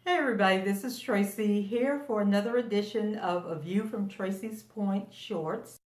Hey everybody, this is Tracy here for another edition of A View from Tracy's Point Shorts.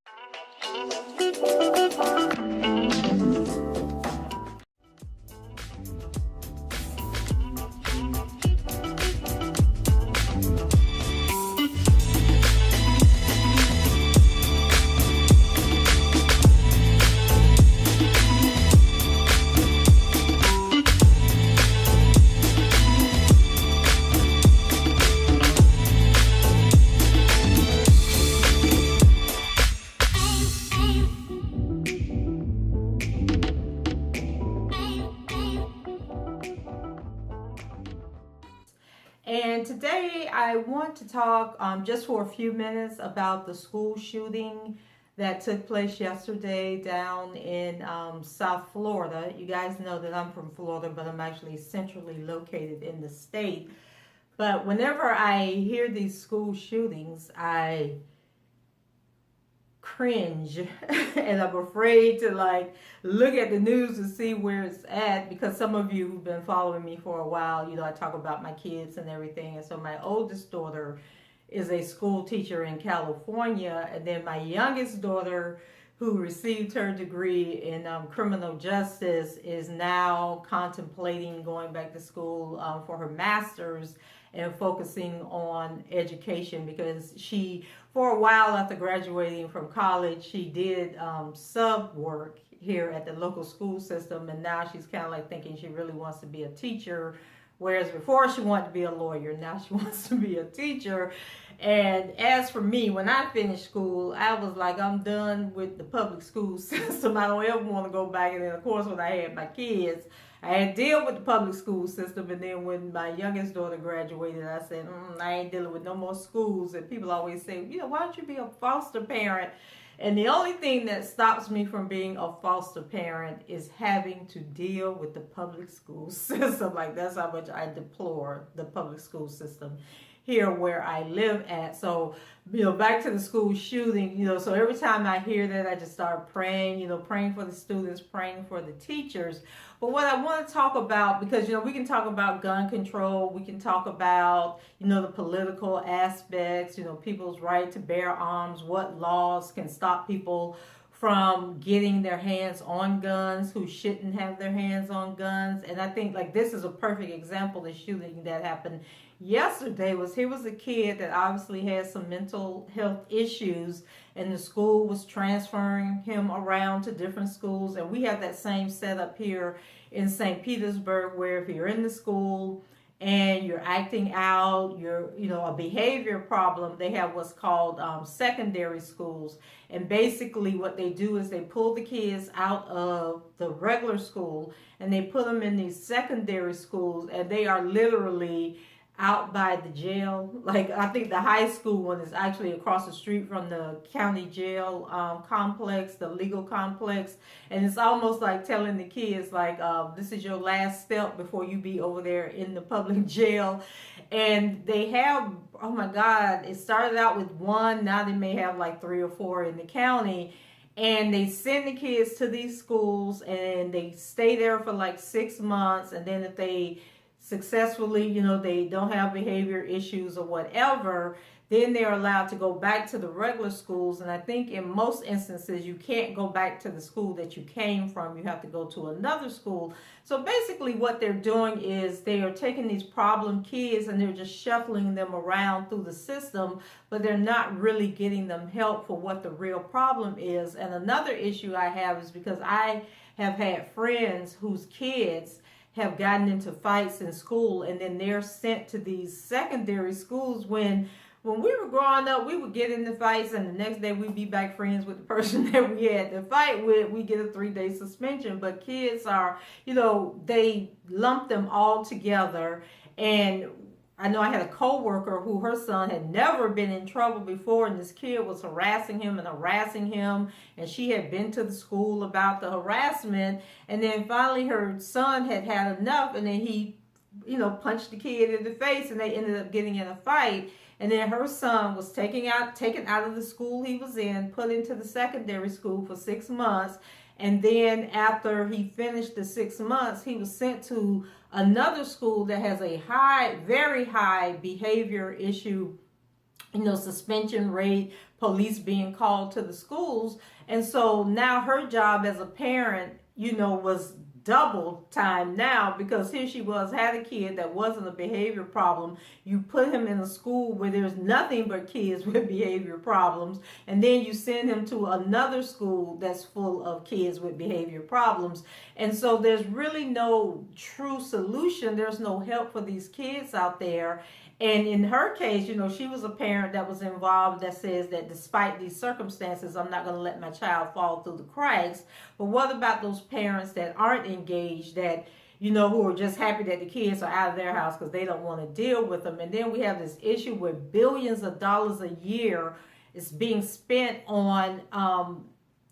And today I want to talk just for a few minutes about the school shooting that took place yesterday down in South Florida. You guys know that I'm from Florida, but I'm actually centrally located in the state. But whenever I hear these school shootings, I cringe and I'm afraid to look at the news to see where it's at, because some of you who've been following me for a while, I talk about my kids and everything. And so my oldest daughter is a school teacher in California, and then my youngest daughter, who received her degree in criminal justice, is now contemplating going back to school for her master's and focusing on education, because she, for a while after graduating from college, she did sub work here at the local school system, and now she's kind of thinking she really wants to be a teacher, whereas before she wanted to be a lawyer. Now she wants to be a teacher. And as for me, when I finished school, I was like, I'm done with the public school system. I don't ever want to go back. And then, of course, when I had my kids, I had to deal with the public school system. And then when my youngest daughter graduated, I said, I ain't dealing with no more schools. And people always say, why don't you be a foster parent? And the only thing that stops me from being a foster parent is having to deal with the public school system. That's how much I deplore the public school system here where I live at. So, back to the school shooting, so every time I hear that, I just start praying, praying for the students, praying for the teachers. But what I want to talk about, because, we can talk about gun control, we can talk about, the political aspects, people's right to bear arms, what laws can stop people from getting their hands on guns, who shouldn't have their hands on guns. And I think this is a perfect example. The shooting that happened yesterday was a kid that obviously had some mental health issues, and the school was transferring him around to different schools. And we have that same setup here in St. Petersburg, where if you're in the school and you're acting out, you're, a behavior problem, they have what's called secondary schools. And basically what they do is they pull the kids out of the regular school and they put them in these secondary schools, and they are literally out by the jail. I think the high school one is actually across the street from the county jail complex, the legal complex. And it's almost like telling the kids, this is your last step before you be over there in the public jail. And they have, oh my God, it started out with one, now they may have 3 or 4 in the county. And they send the kids to these schools and they stay there for 6 months. And then if they successfully, they don't have behavior issues or whatever, then they're allowed to go back to the regular schools. And I think in most instances, you can't go back to the school that you came from. You have to go to another school. So basically what they're doing is they are taking these problem kids and they're just shuffling them around through the system, but they're not really getting them help for what the real problem is. And another issue I have is because I have had friends whose kids have gotten into fights in school, and then they're sent to these secondary schools. When we were growing up, we would get into fights, and the next day we'd be back friends with the person that we had to fight with. We get a 3-day suspension. But kids are, they lump them all together. And I know I had a coworker who her son had never been in trouble before, and this kid was harassing him, and she had been to the school about the harassment, and then finally her son had enough, and then he, punched the kid in the face, and they ended up getting in a fight. And then her son was taken out of the school he was in, put into the secondary school for 6 months. And then after he finished the 6 months, he was sent to another school that has a very high behavior issue, suspension rate, police being called to the schools. And so now her job as a parent, was double time now, because here she had a kid that wasn't a behavior problem. You put him in a school where there's nothing but kids with behavior problems, and then you send him to another school that's full of kids with behavior problems. And so there's really no true solution. There's no help for these kids out there. And in her case, she was a parent that was involved that says that despite these circumstances, I'm not going to let my child fall through the cracks. But what about those parents that aren't engaged, that, who are just happy that the kids are out of their house because they don't want to deal with them? And then we have this issue where billions of dollars a year is being spent on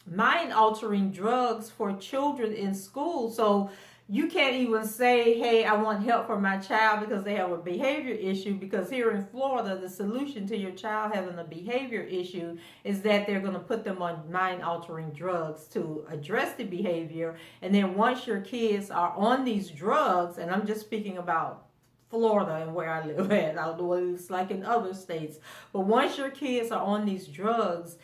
mind-altering drugs for children in school. So you can't even say, hey, I want help for my child because they have a behavior issue, because here in Florida, the solution to your child having a behavior issue is that they're going to put them on mind-altering drugs to address the behavior. And then once your kids are on these drugs, and I'm just speaking about Florida and where I live at, I don't know what it's like in other states, but once your kids are on these drugs,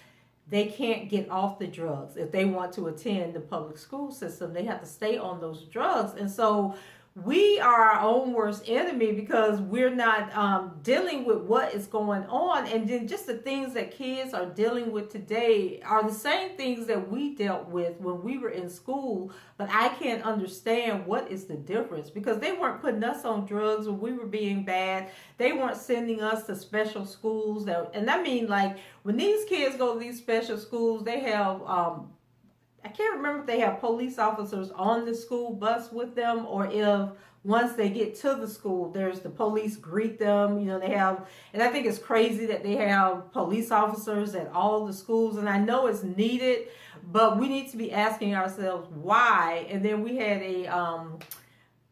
they can't get off the drugs. If they want to attend the public school system, they have to stay on those drugs. And so we are our own worst enemy, because we're not dealing with what is going on. And then just the things that kids are dealing with today are the same things that we dealt with when we were in school. But I can't understand what is the difference, because they weren't putting us on drugs when we were being bad. They weren't sending us to special schools. And I mean, like, when these kids go to these special schools, they have I can't remember if they have police officers on the school bus with them, or if once they get to the school, there's the police greet them. They have, and I think it's crazy that they have police officers at all the schools. And I know it's needed, but we need to be asking ourselves why. And then we had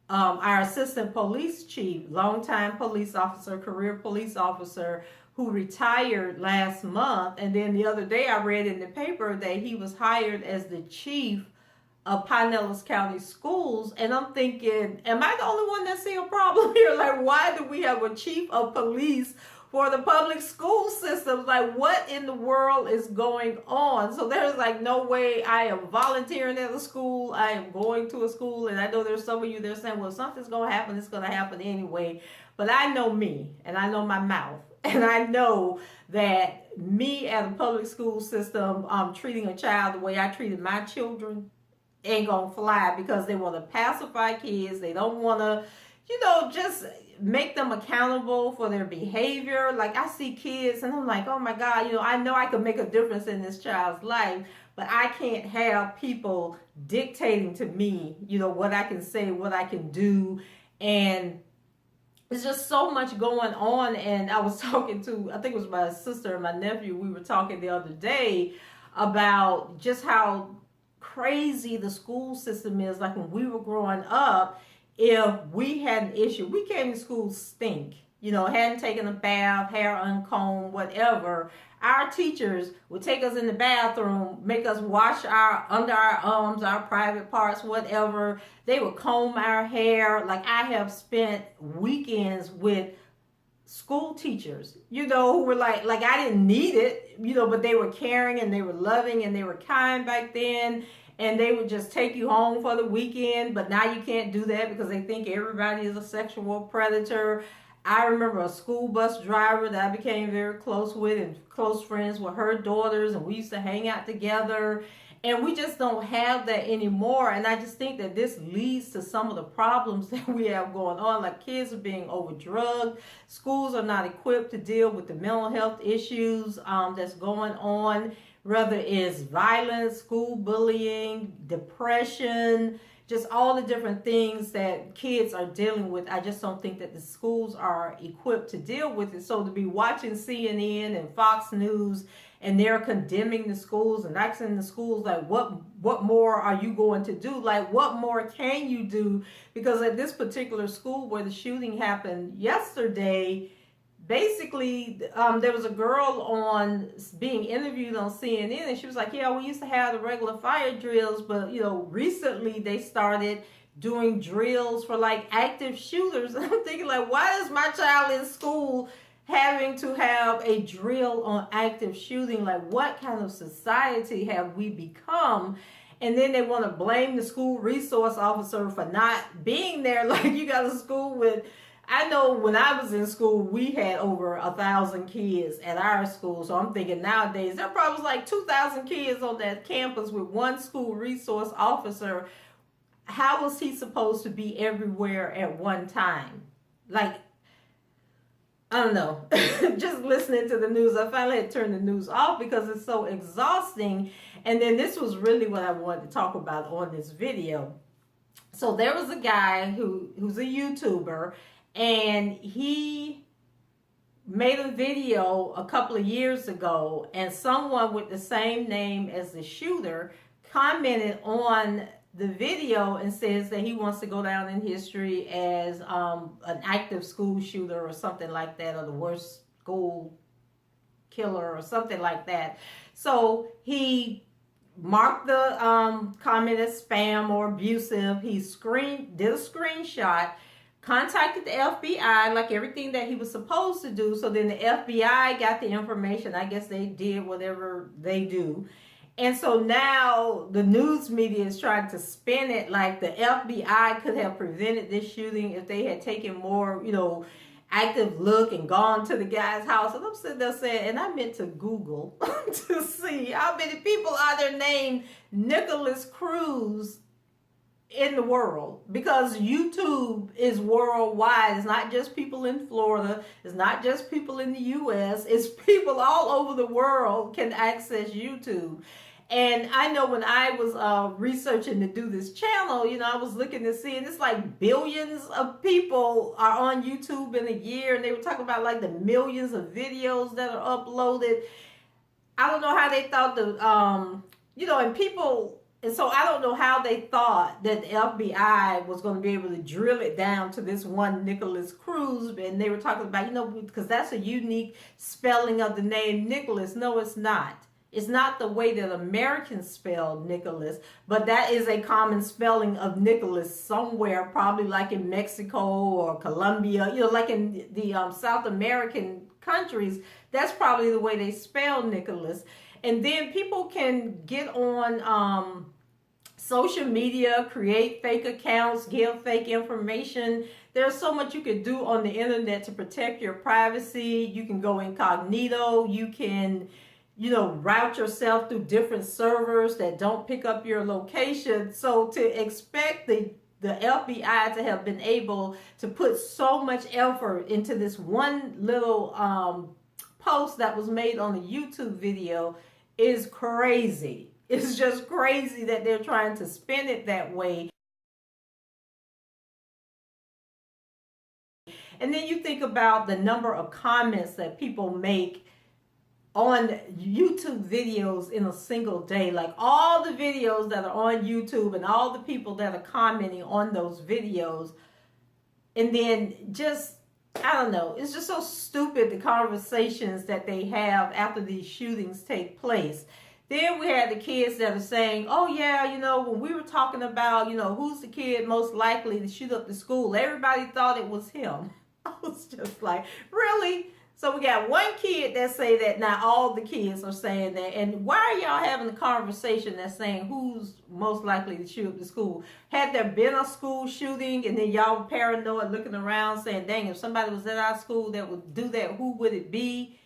our assistant police chief, longtime police officer, career police officer, who retired last month. And then the other day I read in the paper that he was hired as the chief of Pinellas County Schools. And I'm thinking, am I the only one that see a problem here? Like, why do we have a chief of police for the public school system? Like, what in the world is going on? So there's like no way I am volunteering at a school. I am going to a school. And I know there's some of you that are saying, well, if something's going to happen, it's going to happen anyway. But I know me, and I know my mouth. And I know that me as a public school system, treating a child the way I treated my children ain't gonna fly, because they want to pacify kids. They don't want to, just make them accountable for their behavior. Like, I see kids and I'm like, oh my God, I know I could make a difference in this child's life, but I can't have people dictating to me, what I can say, what I can do. And there's just so much going on. And I was talking to, I think it was my sister and my nephew, we were talking the other day about just how crazy the school system is. Like, when we were growing up, if we had an issue, we came to school stink, hadn't taken a bath, hair uncombed, whatever. Our teachers would take us in the bathroom, make us wash under our arms, our private parts, whatever. They would comb our hair. Like, I have spent weekends with school teachers, who were like I didn't need it, but they were caring and they were loving and they were kind back then. And they would just take you home for the weekend. But now you can't do that because they think everybody is a sexual predator. I remember a school bus driver that I became very close with and close friends with her daughters, and we used to hang out together. And we just don't have that anymore. And I just think that this leads to some of the problems that we have going on. Like, kids are being overdrugged. Schools are not equipped to deal with the mental health issues that's going on, whether it's violence, school bullying, depression, just all the different things that kids are dealing with. I just don't think that the schools are equipped to deal with it. So to be watching CNN and Fox News, and they're condemning the schools and asking the schools, like, what more are you going to do? Like, what more can you do? Because at this particular school where the shooting happened yesterday, basically, there was a girl being interviewed on CNN, and she was like, yeah, we used to have the regular fire drills, but, recently they started doing drills for like active shooters. And I'm thinking like, why is my child in school having to have a drill on active shooting? Like, what kind of society have we become? And then they want to blame the school resource officer for not being there. Like, you got a school with, I know when I was in school, we had over 1,000 kids at our school. So I'm thinking nowadays, there probably was like 2,000 kids on that campus with one school resource officer. How was he supposed to be everywhere at one time? Like, I don't know. Just listening to the news, I finally had to turn the news off because it's so exhausting. And then this was really what I wanted to talk about on this video. So there was a guy who's a YouTuber, and he made a video a couple of years ago, and someone with the same name as the shooter commented on the video and says that he wants to go down in history as an active school shooter or something like that, or the worst school killer or something like that. So he marked the comment as spam or abusive. He did a screenshot, contacted the FBI like everything that he was supposed to do. So then the FBI got the information. I guess they did whatever they do. And so now the news media is trying to spin it like the FBI could have prevented this shooting if they had taken more, active look and gone to the guy's house. And I'm sitting there saying, and I meant to Google to see how many people are there named Nikolas Cruz in the world, because YouTube is worldwide. It's not just people in Florida. It's not just people in the US. It's people all over the world can access YouTube. And I know when I was researching to do this channel, I was looking to see, and it's like billions of people are on YouTube in a year. And they were talking about like the millions of videos that are uploaded. I don't know how they thought and so I don't know how they thought that the FBI was going to be able to drill it down to this one Nikolas Cruz. And they were talking about, because that's a unique spelling of the name Nicholas. No, it's not. It's not the way that Americans spell Nicholas, but that is a common spelling of Nicholas somewhere, probably like in Mexico or Colombia, like in the South American countries. That's probably the way they spell Nicholas. And then people can get on social media, create fake accounts, give fake information. There's so much you can do on the internet to protect your privacy. You can go incognito. You can, route yourself through different servers that don't pick up your location. So to expect the FBI to have been able to put so much effort into this one little post that was made on a YouTube video is crazy. It's just crazy that they're trying to spin it that way. And then you think about the number of comments that people make on YouTube videos in a single day. Like all the videos that are on YouTube and all the people that are commenting on those videos. And then just, I don't know, it's just so stupid, the conversations that they have after these shootings take place. Then we had the kids that are saying, oh yeah, when we were talking about, who's the kid most likely to shoot up the school, everybody thought it was him. I was just like, really? So we got one kid that say that, now all the kids are saying that. And why are y'all having a conversation that's saying who's most likely to shoot up the school? Had there been a school shooting and then y'all paranoid looking around saying, dang, if somebody was at our school that would do that, who would it be?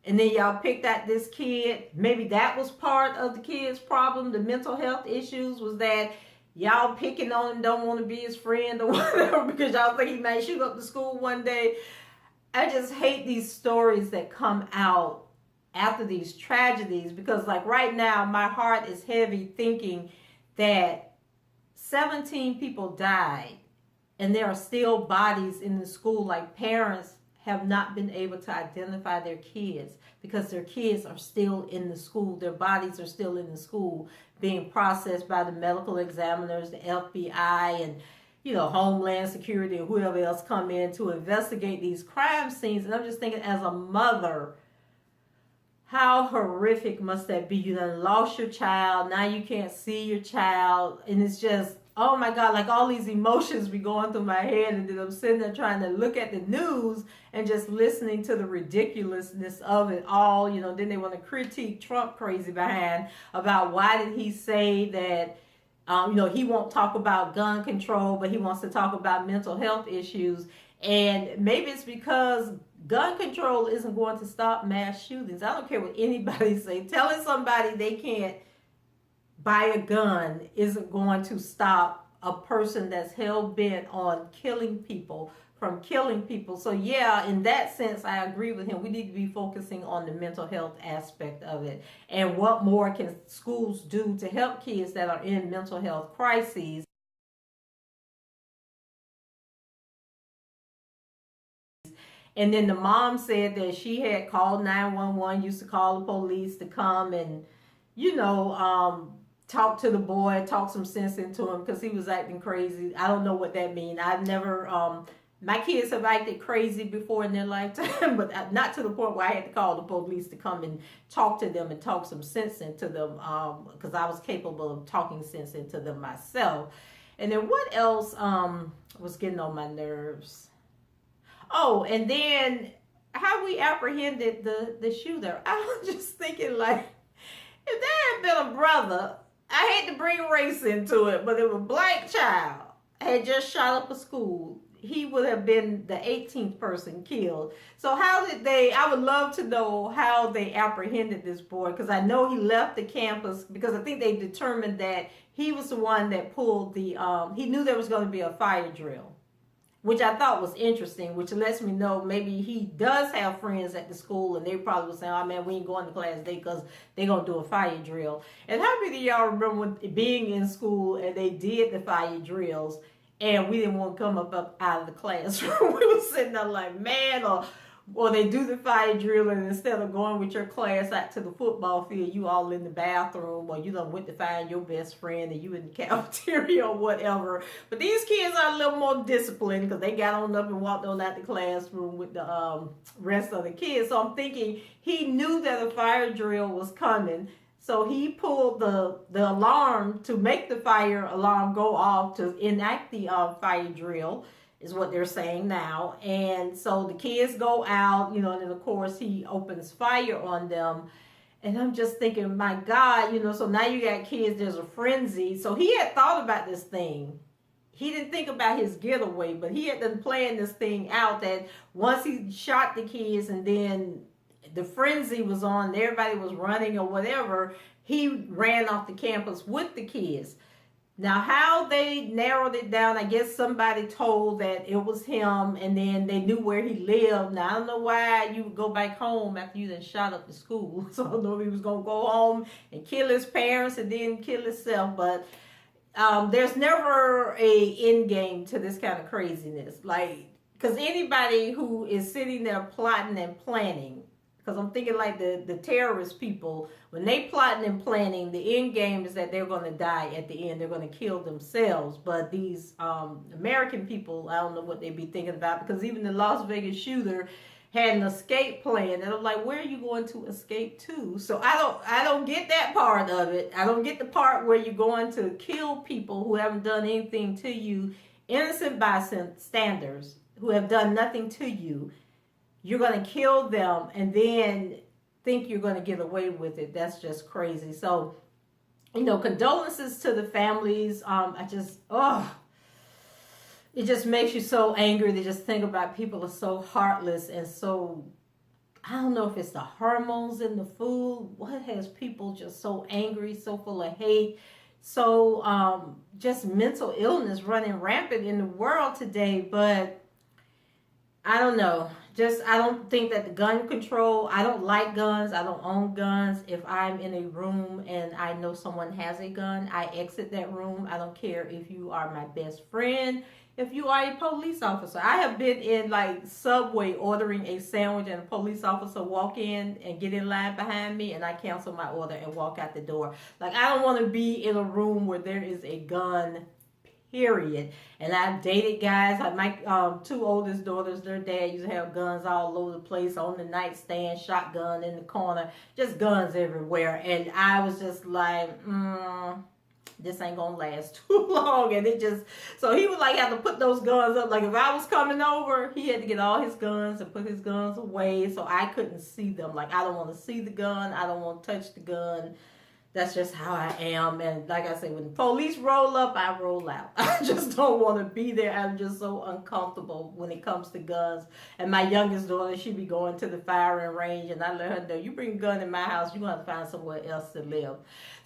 And then y'all picked out this kid. Maybe that was part of the kid's problem. The mental health issues was that y'all picking on him, don't want to be his friend or whatever because y'all think he might shoot up the school one day. I just hate these stories that come out after these tragedies, because like right now my heart is heavy thinking that 17 people died and there are still bodies in the school. Like parents have not been able to identify their kids because their kids are still in the school. Their bodies are still in the school being processed by the medical examiners, the FBI, and Homeland Security or whoever else come in to investigate these crime scenes. And I'm just thinking, as a mother, how horrific must that be? You done lost your child. Now you can't see your child. And it's just, oh my God, like all these emotions be going through my head, and then I'm sitting there trying to look at the news and just listening to the ridiculousness of it all. Then they want to critique Trump crazy behind about why did he say that, he won't talk about gun control, but he wants to talk about mental health issues. And maybe it's because gun control isn't going to stop mass shootings. I don't care what anybody say. Telling somebody they can't buy a gun isn't going to stop a person that's hell-bent on killing people from killing people. So yeah, in that sense, I agree with him. We need to be focusing on the mental health aspect of it. And what more can schools do to help kids that are in mental health crises? And then the mom said that she had called 911, used to call the police to come and, talk to the boy, talk some sense into him because he was acting crazy. I don't know what that means. I've never, my kids have acted crazy before in their lifetime, but not to the point where I had to call the police to come and talk to them and talk some sense into them, because I was capable of talking sense into them myself. And then what else was getting on my nerves? Oh, and then how we apprehended the shooter. I was just thinking, like, if there had been a brother, I hate to bring race into it, but if a black child had just shot up a school, he would have been the 18th person killed. So how did I would love to know how they apprehended this boy, because I know he left the campus because I think they determined that he was the one that pulled he knew there was going to be a fire drill, which I thought was interesting, which lets me know maybe he does have friends at the school, and they probably was saying, oh man, we ain't going to class today because they're going to do a fire drill. And how many of y'all remember being in school and they did the fire drills and we didn't want to come up out of the classroom? We were sitting there like, man, or they do the fire drill, and instead of going with your class out to the football field, you all in the bathroom, or you done went to find your best friend and you in the cafeteria or whatever. But these kids are a little more disciplined because they got on up and walked on out the classroom with the rest of the kids. So I'm thinking he knew that a fire drill was coming. So he pulled the alarm to make the fire alarm go off to enact the fire drill, is what they're saying now. And so the kids go out, and then of course he opens fire on them. And I'm just thinking, my God, so now you got kids, there's a frenzy. So he had thought about this thing. He didn't think about his getaway, but he had been playing this thing out that once he shot the kids and then the frenzy was on, everybody was running or whatever, he ran off the campus with the kids. Now, how they narrowed it down, I guess somebody told that it was him, and then they knew where he lived. Now, I don't know why you would go back home after you done shot up the school. So I don't know if he was going to go home and kill his parents and then kill himself. But there's never a end game to this kind of craziness. Like, because anybody who is sitting there plotting and planning, because I'm thinking like the terrorist people, when they plotting and planning, the end game is that they're going to die at the end. They're going to kill themselves. But these American people, I don't know what they be thinking about, because even the Las Vegas shooter had an escape plan. And I'm like, where are you going to escape to? So I don't get that part of it. I don't get the part where you're going to kill people who haven't done anything to you, innocent bystanders who have done nothing to you. You're going to kill them and then think you're going to get away with it. That's just crazy. So, condolences to the families. It just makes you so angry to just think about people are so heartless and so, I don't know if it's the hormones in the food. What has people just so angry, so full of hate, so just mental illness running rampant in the world today. But I don't know. I don't think that the gun control, I don't like guns. I don't own guns. If I'm in a room and I know someone has a gun, I exit that room. I don't care if you are my best friend, if you are a police officer. I have been in like Subway ordering a sandwich and a police officer walk in and get in line behind me, and I cancel my order and walk out the door. Like, I don't want to be in a room where there is a gun, period. And I've dated guys, like my two oldest daughters, their dad used to have guns all over the place, on the nightstand, shotgun in the corner, just guns everywhere. And I was just like, this ain't gonna last too long. And it just, so he would like have to put those guns up. Like if I was coming over, he had to get all his guns and put his guns away so I couldn't see them. Like I don't want to see the gun, I don't want to touch the gun. That's just how I am. And like I say, when the police roll up, I roll out. I just don't want to be there. I'm just so uncomfortable when it comes to guns. And my youngest daughter, she be going to the firing range, and I let her know, you bring a gun in my house, you're going to have to find somewhere else to live.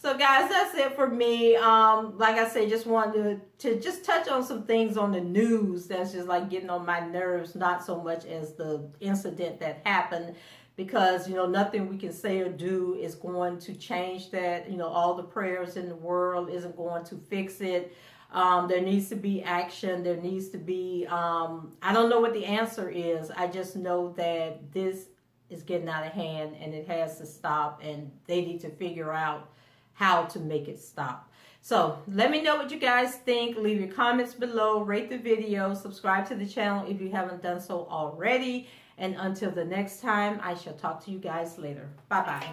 So guys, that's it for me. Like I say, just wanted to just touch on some things on the news that's just like getting on my nerves, not so much as the incident that happened. Because, you know, nothing we can say or do is going to change that. You know, all the prayers in the world isn't going to fix it. There needs to be action. There needs to be, I don't know what the answer is. I just know that this is getting out of hand and it has to stop. And they need to figure out how to make it stop. So let me know what you guys think. Leave your comments below. Rate the video. Subscribe to the channel if you haven't done so already. And until the next time, I shall talk to you guys later. Bye-bye.